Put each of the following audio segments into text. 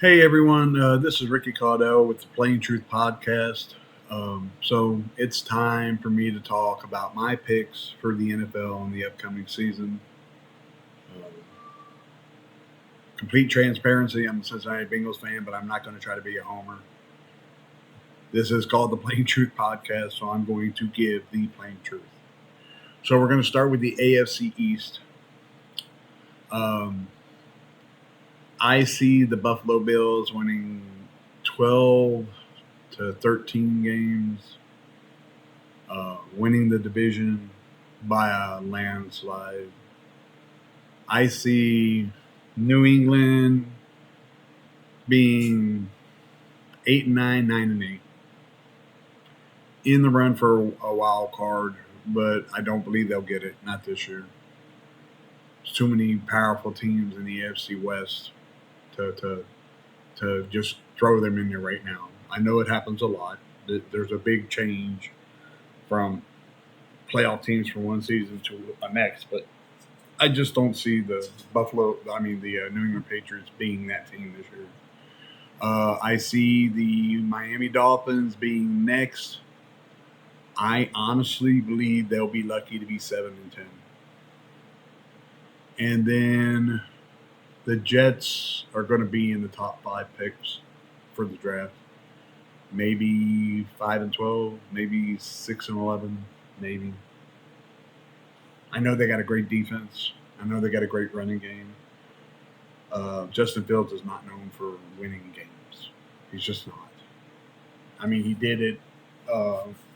Hey everyone, this is Ricky Caudell with the Plain Truth Podcast. So it's time for me to talk about my picks for the NFL in the upcoming season. Um, Complete transparency, I'm a Cincinnati Bengals fan, but I'm not going to try to be a homer. This is called the Plain Truth Podcast, so I'm going to give the plain truth. So we're going to start with the AFC East. Um, I see the Buffalo Bills winning 12 to 13 games, winning the division by a landslide. I see New England being 8-9, 9-8, in the run for a wild card, but I don't believe they'll get it. Not this year. There's too many powerful teams in the AFC West to to just throw them in there right now. I know it happens a lot. There's a big change from playoff teams from one season to the next, but I just don't see the New England Patriots being that team this year. I see the Miami Dolphins being next. I honestly believe they'll be lucky to be 7-10, and then the Jets are going to be in the top five picks for the draft. Maybe 5-12, maybe 6-11, maybe. I know they got a great defense. I know they got a great running game. Justin Fields is not known for winning games. He's just not. I mean, he did it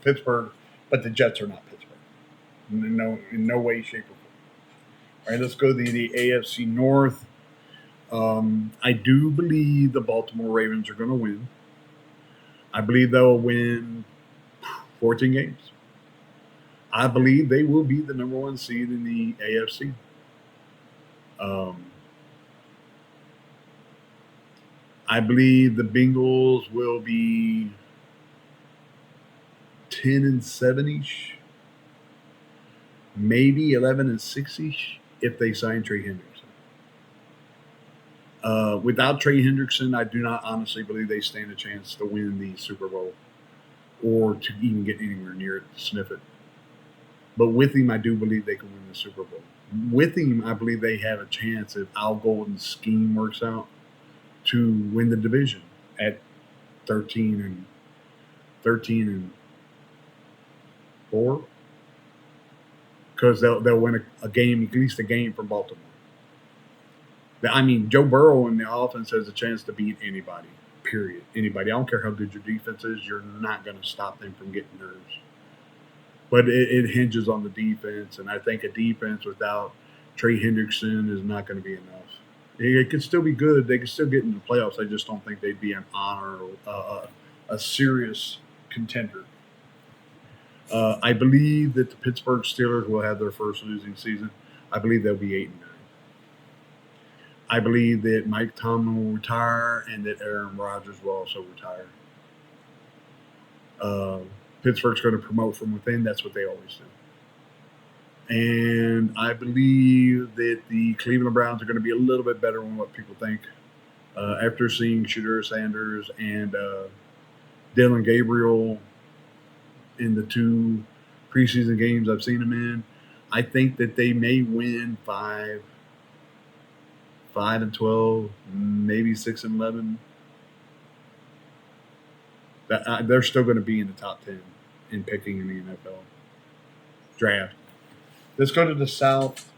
Pittsburgh, but the Jets are not Pittsburgh. In no way, shape, or form. All right, let's go to the AFC North. I do believe the Baltimore Ravens are going to win. I believe they'll win 14 games. I believe they will be the number one seed in the AFC. Um, I believe the Bengals will be 10-7 ish, maybe 11-6 ish if they sign Trey Hendrickson. Without Trey Hendrickson, I do not honestly believe they stand a chance to win the Super Bowl or to even get anywhere near it to sniff it. But with him, I do believe they can win the Super Bowl. With him, I believe they have a chance if Al Golden's scheme works out to win the division at 13 and 4, because they'll win a game, at least a game from Baltimore. I mean, Joe Burrow in the offense has a chance to beat anybody. Period. Anybody. I don't care how good your defense is. You're not going to stop them from getting nerves. But it hinges on the defense, and I think a defense without Trey Hendrickson is not going to be enough. It could still be good. They could still get into the playoffs. I just don't think they'd be an honor, a serious contender. I believe that the Pittsburgh Steelers will have their first losing season. I believe they'll be 8-9. I believe that Mike Tomlin will retire and that Aaron Rodgers will also retire. Pittsburgh's going to promote from within. That's what they always do. And I believe that the Cleveland Browns are going to be a little bit better than what people think. After seeing Shedeur Sanders and Dylan Gabriel in the two preseason games I've seen them in, I think that they may win 5-12, maybe 6-11. They're still going to be in the top 10 in picking in the NFL draft. Let's go to the South.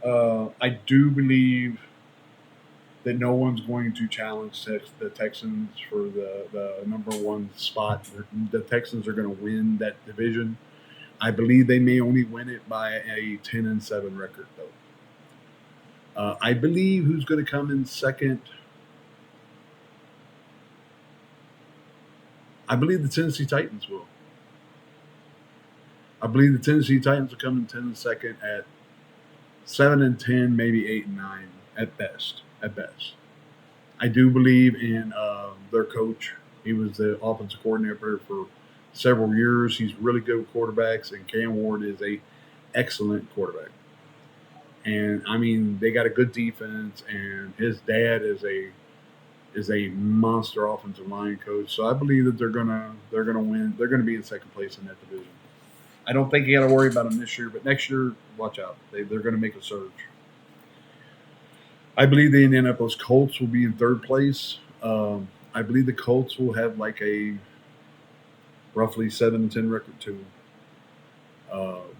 I do believe that no one's going to challenge the Texans for the number one spot. The Texans are going to win that division. I believe they may only win it by a 10-7 record, though. I believe who's going to come in second. I believe the Tennessee Titans will. I believe the Tennessee Titans will come in 10 second at 7-10, maybe 8-9 at best. At best, I do believe in their coach. He was the offensive coordinator for several years. He's really good with quarterbacks, and Cam Ward is a excellent quarterback. And I mean, they got a good defense, and his dad is a is a monster offensive line coach. So I believe that they're gonna win. They're gonna be in second place in that division. I don't think you got to worry about them this year, but next year, watch out. They're going to make a surge. I believe the Indianapolis Colts will be in third place. I believe the Colts will have like a roughly 7-10 record too.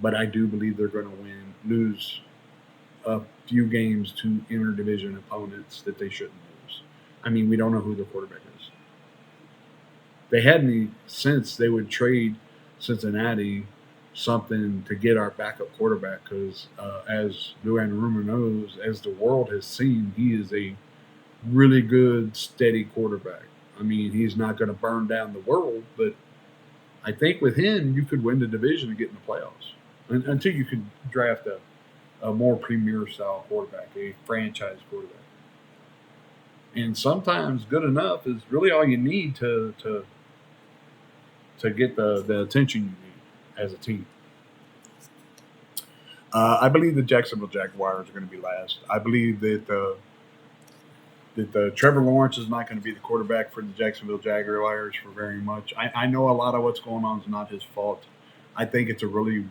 But I do believe they're going to lose a few games to interdivision opponents that they shouldn't lose. I mean, we don't know who the quarterback is. They had any sense they would trade Cincinnati something to get our backup quarterback because, as Luan Rumor knows, as the world has seen, he is a really good, steady quarterback. I mean, he's not going to burn down the world, but I think with him, you could win the division and get in the playoffs until you could draft a more premier style quarterback, a franchise quarterback. And sometimes good enough is really all you need to get the attention you need as a team. I believe the Jacksonville Jaguars are going to be last. I believe that Trevor Lawrence is not going to be the quarterback for the Jacksonville Jaguars for very much. I know a lot of what's going on is not his fault. I think it's a really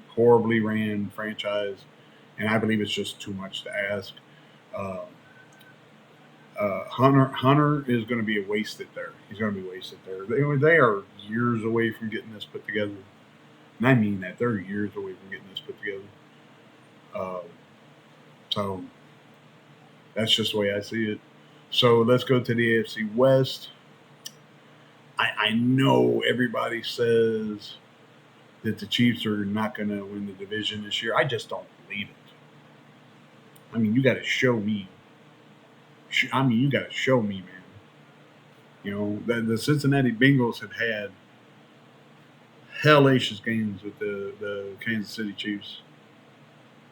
horribly ran franchise, and I believe it's just too much to ask. Uh, Hunter is going to be wasted there. He's going to be wasted there. They are years away from getting this put together. And I mean that. They're years away from getting this put together. Uh, so that's just the way I see it. So let's go to the AFC West. I know everybody says that the Chiefs are not going to win the division this year. I just don't believe it. I mean, you got to show me. You got to show me, man. You know, the Cincinnati Bengals have had hellacious games with the Kansas City Chiefs.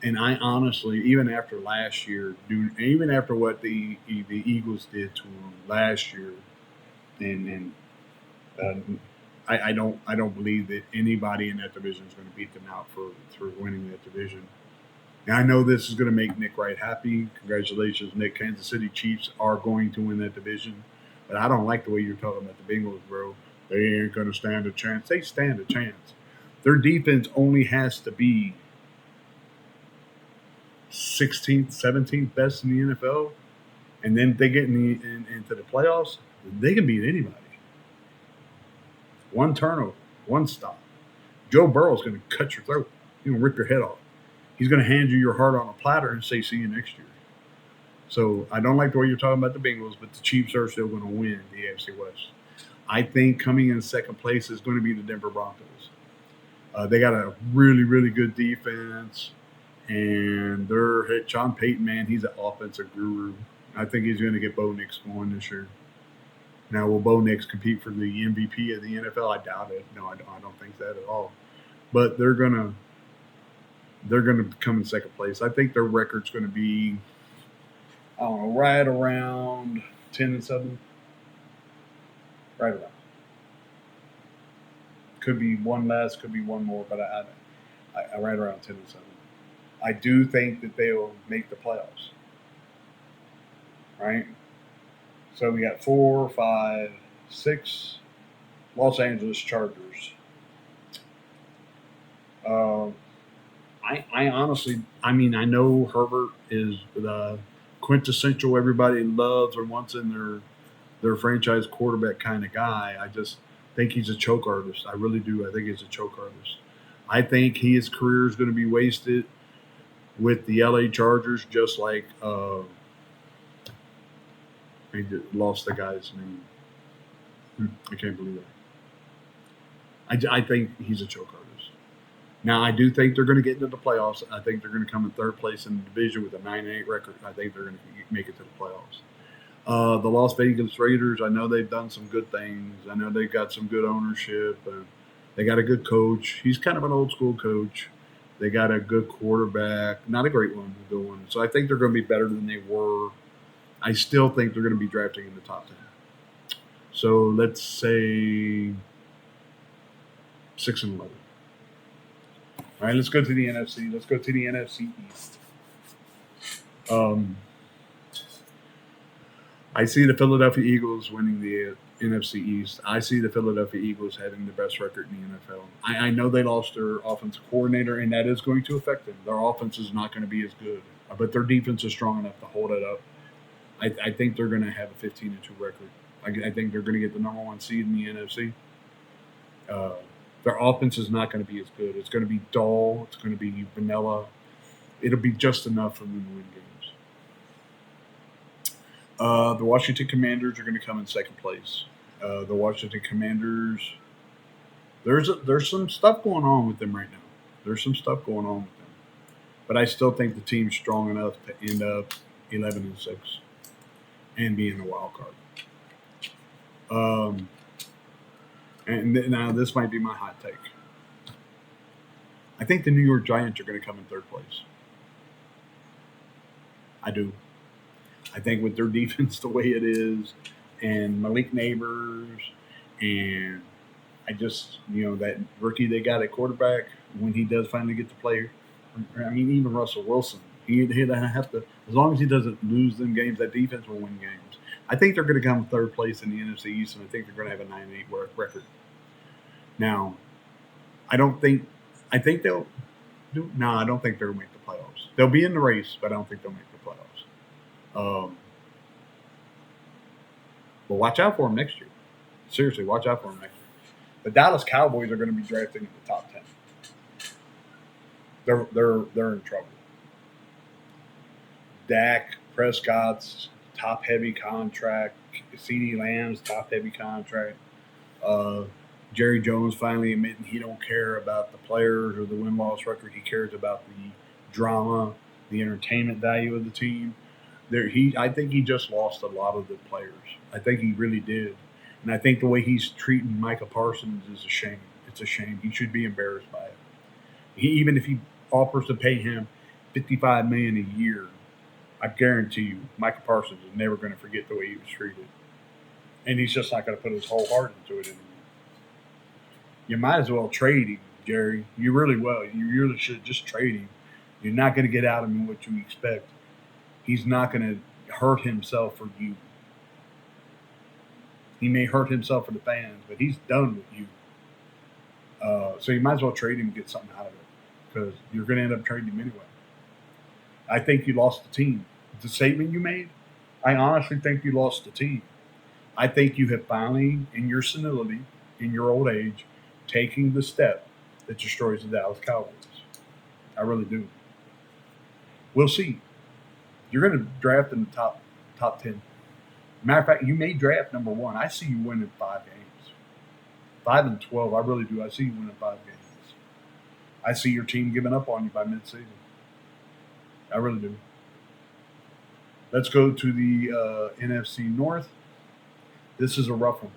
And I honestly, even after last year, even after what the Eagles did to them last year, and I don't believe that anybody in that division is going to beat them out for winning that division. Now I know this is going to make Nick Wright happy. Congratulations, Nick. Kansas City Chiefs are going to win that division, but I don't like the way you're talking about the Bengals, bro. They ain't going to stand a chance. They stand a chance. Their defense only has to be 16th, 17th best in the NFL, and then if they get into the playoffs, they can beat anybody. One turnover, one stop. Joe Burrow's going to cut your throat. He's going to rip your head off. He's going to hand you your heart on a platter and say, see you next year. So I don't like the way you're talking about the Bengals, but the Chiefs are still going to win the AFC West. I think coming in second place is going to be the Denver Broncos. They got a really, really good defense, and their head, Sean Payton, man, he's an offensive guru. I think he's going to get Bo Nix going this year. Now, will Bo Nix compete for the MVP of the NFL? I doubt it. No, I don't think that at all. But they're gonna come in second place. I think their record's going to be, I don't know, right around 10-7. Right around. Could be one less, could be one more, but I right around 10-7. I do think that they'll make the playoffs. Right? So we got 4, 5, 6 Los Angeles Chargers. I honestly, I mean, I know Herbert is the quintessential everybody loves or wants in their franchise quarterback kind of guy. I just think he's a choke artist. I really do. I think he's a choke artist. I think his career is going to be wasted with the LA Chargers, just like I lost the guy's name. I can't believe that. I think he's a choke artist. Now, I do think they're going to get into the playoffs. I think they're going to come in third place in the division with a 9-8 record. I think they're going to make it to the playoffs. The Las Vegas Raiders, I know they've done some good things. I know they've got some good ownership. They got a good coach. He's kind of an old school coach. They got a good quarterback. Not a great one, a good one. So I think they're going to be better than they were. I still think they're going to be drafting in the top 10. So let's say 6-11. All right, let's go to the NFC. Let's go to the NFC East. I see the Philadelphia Eagles winning the NFC East. I see the Philadelphia Eagles having the best record in the NFL. I know they lost their offensive coordinator, and that is going to affect them. Their offense is not going to be as good, but their defense is strong enough to hold it up. I think they're going to have a 15-2 record. I think they're going to get the number one seed in the NFC. Their offense is not going to be as good. It's going to be dull. It's going to be vanilla. It'll be just enough for them to win games. The Washington Commanders are going to come in second place. The Washington Commanders, there's some stuff going on with them right now. There's some stuff going on with them, but I still think the team's strong enough to end up 11-6 and be in the wild card. And now this might be my hot take. I think the New York Giants are going to come in third place. I do. I think with their defense the way it is, and Malik Neighbors, and I just, that rookie they got at quarterback, when he does finally get to play, I mean, even Russell Wilson, he'd have to, as long as he doesn't lose them games, that defense will win games. I think they're going to come third place in the NFC East, and I think they're going to have a 9-8 record. Now, I think they'll do. No, I don't think they'll make the playoffs. They'll be in the race, but I don't think they'll make the playoffs. But watch out for them next year. Seriously, watch out for them next year. The Dallas Cowboys are going to be drafting in the top 10. They're in trouble. Dak Prescott's top-heavy contract. CeeDee Lamb's top-heavy contract. Jerry Jones finally admitting he don't care about the players or the win-loss record. He cares about the drama, the entertainment value of the team. I think he just lost a lot of the players. I think he really did. And I think the way he's treating Micah Parsons is a shame. It's a shame. He should be embarrassed by it. Even if he offers to pay him $55 million a year, I guarantee you, Micah Parsons is never going to forget the way he was treated. And he's just not going to put his whole heart into it anymore. You might as well trade him, Jerry. You really will. You really should just trade him. You're not going to get out of him what you expect. He's not going to hurt himself for you. He may hurt himself for the fans, but he's done with you. So you might as well trade him and get something out of it, because you're going to end up trading him anyway. I think you lost the team. The statement you made, I honestly think you lost the team. I think you have finally, in your senility, in your old age, taking the step that destroys the Dallas Cowboys. I really do. We'll see. You're going to draft in the top 10. Matter of fact, you may draft number 1. I see you winning 5 games. 5-12, I really do. I see you winning 5 games. I see your team giving up on you by midseason. I really do. Let's go to the NFC North. This is a rough one.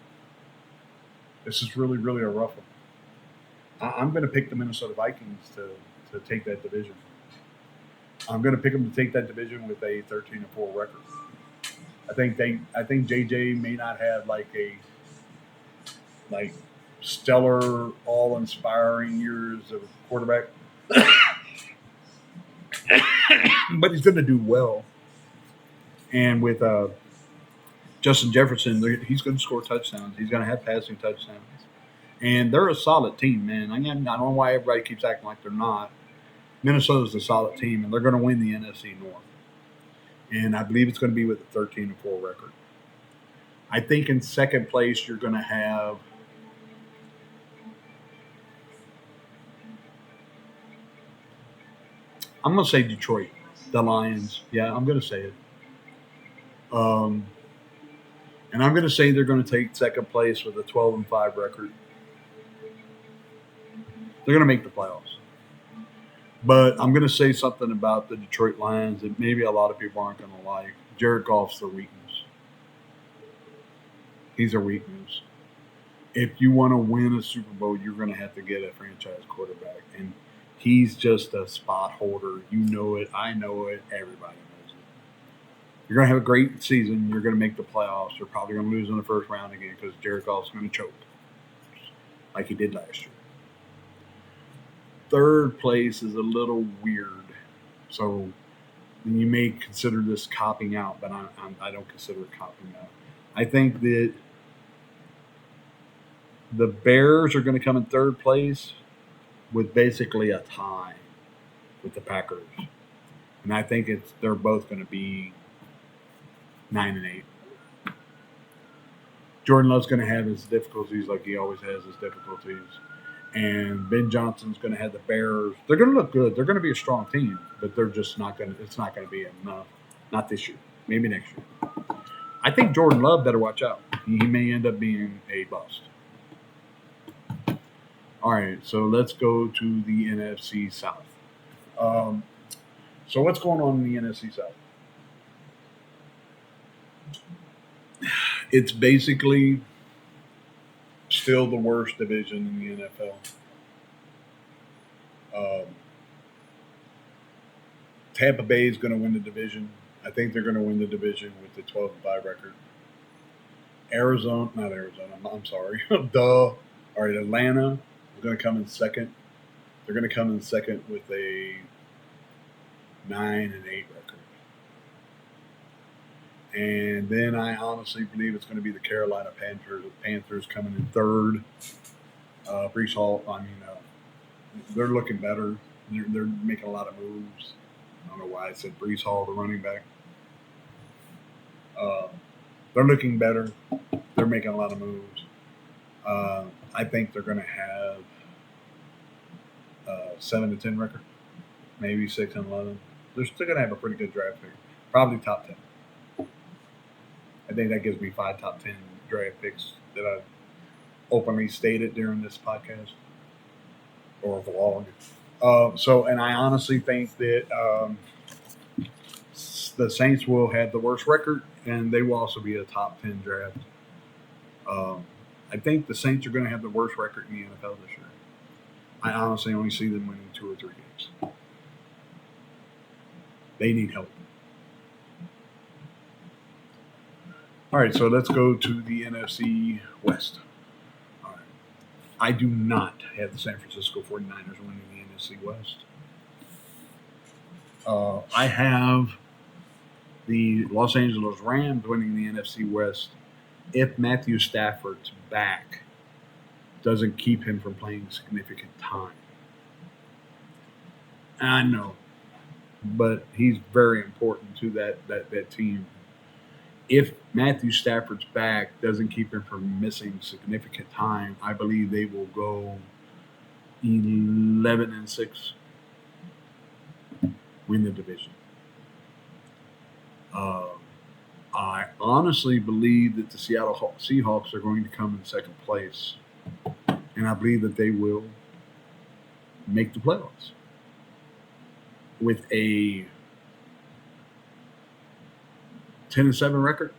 This is really, really a rough one. I'm going to pick the Minnesota Vikings to take that division. I'm going to pick them to take that division with a 13-4 record. I think JJ may not have like stellar, all-inspiring years of quarterback, but he's going to do well. And with Justin Jefferson, he's going to score touchdowns. He's going to have passing touchdowns. And they're a solid team, man. I don't know why everybody keeps acting like they're not. Minnesota's a solid team, and they're going to win the NFC North. And I believe it's going to be with a 13-4 record. I think in second place you're going to have I'm going to say Detroit, the Lions. Yeah, I'm going to say it. And I'm going to say they're going to take second place with a 12-5 record. They're going to make the playoffs. But I'm going to say something about the Detroit Lions that maybe a lot of people aren't going to like. Jared Goff's their weakness. He's a weakness. If you want to win a Super Bowl, you're going to have to get a franchise quarterback. And he's just a spot holder. You know it. I know it. Everybody knows it. You're going to have a great season. You're going to make the playoffs. You're probably going to lose in the first round again because Jared Goff's going to choke like he did last year. Third place is a little weird. So then you may consider this copping out, but I don't consider it copping out. I think that the Bears are going to come in third place with basically a tie with the Packers, and I think they're both going to be 9-8. Jordan Love's going to have his difficulties like he always has his difficulties. And Ben Johnson's going to have the Bears. They're going to look good. They're going to be a strong team, but they're just not going to. It's not going to be enough. Not this year. Maybe next year. I think Jordan Love better watch out. He may end up being a bust. All right, so let's go to the NFC South. So what's going on in the NFC South? It's basically still the worst division in the NFL. Tampa Bay is going to win the division. I think they're going to win the division with the 12-5 record. I'm sorry. Duh. All right, Atlanta is going to come in second. They're going to come in second with a 9-8 record. And then I honestly believe it's going to be the Carolina Panthers. The Panthers coming in third. Breece Hall, they're looking better. They're making a lot of moves. I don't know why I said Breece Hall, the running back. They're looking better. They're making a lot of moves. I think they're going to have 7-10 record, maybe 6-11. They're still going to have a pretty good draft pick, probably top 10. I think that gives me 5 top 10 draft picks that I've openly stated during this podcast or vlog. And I honestly think that the Saints will have the worst record, and they will also be a top 10 draft. I think the Saints are going to have the worst record in the NFL this year. I honestly only see them winning 2 or 3 games. They need help. All right, so let's go to the NFC West. All right. I do not have the San Francisco 49ers winning the NFC West. I have the Los Angeles Rams winning the NFC West if Matthew Stafford's back doesn't keep him from playing significant time. I know, but he's very important to that team. If Matthew Stafford's back doesn't keep him from missing significant time, I believe they will go 11-6, win the division. I honestly believe that the Seattle Seahawks are going to come in second place, and I believe that they will make the playoffs with a 10-7 record.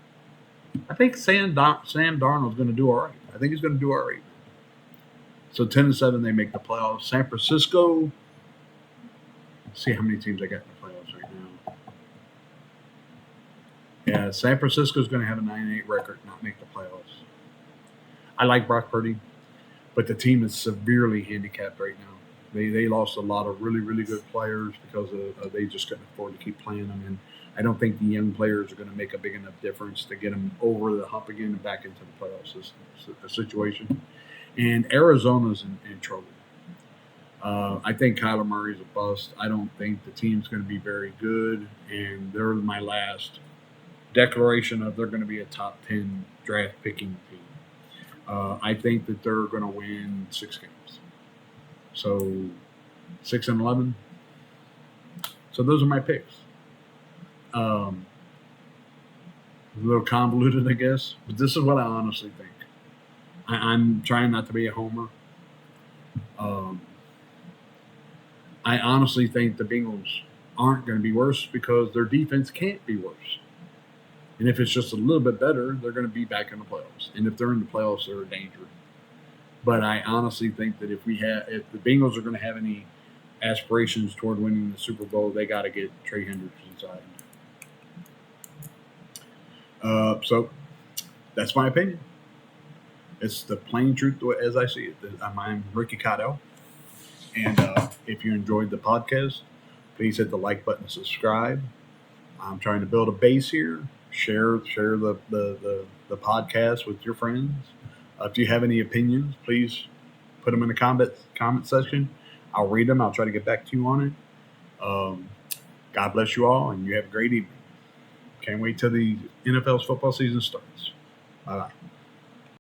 I think Sam Darnold's going to do all right. I think he's going to do all right. So 10-7, they make the playoffs. San Francisco. Let's see how many teams I got in the playoffs right now. Yeah, San Francisco is going to have a 9-8 record, not make the playoffs. I like Brock Purdy, but the team is severely handicapped right now. They lost a lot of really, really good players because they just couldn't afford to keep playing them. And I don't think the young players are going to make a big enough difference to get them over the hump again and back into the playoffs situation. And Arizona's in trouble. I think Kyler Murray's a bust. I don't think the team's going to be very good. And they're my last declaration of they're going to be a top 10 draft picking team. I think that they're going to win 6 games. So 6-11. So those are my picks. A little convoluted, I guess, but this is what I honestly think. I'm trying not to be a homer. I honestly think the Bengals aren't going to be worse because their defense can't be worse. And if it's just a little bit better, they're going to be back in the playoffs. And if they're in the playoffs, they're a danger. But I honestly think that if the Bengals are going to have any aspirations toward winning the Super Bowl, they got to get Trey Hendricks inside. So that's my opinion. It's the plain truth as I see it. I'm Ricky Cottle. And if you enjoyed the podcast, please hit the like button and subscribe. I'm trying to build a base here. Share the podcast with your friends. If you have any opinions, please put them in the comment section. I'll read them. I'll try to get back to you on it. God bless you all, and you have a great evening. Can't wait till the NFL's football season starts. Bye bye.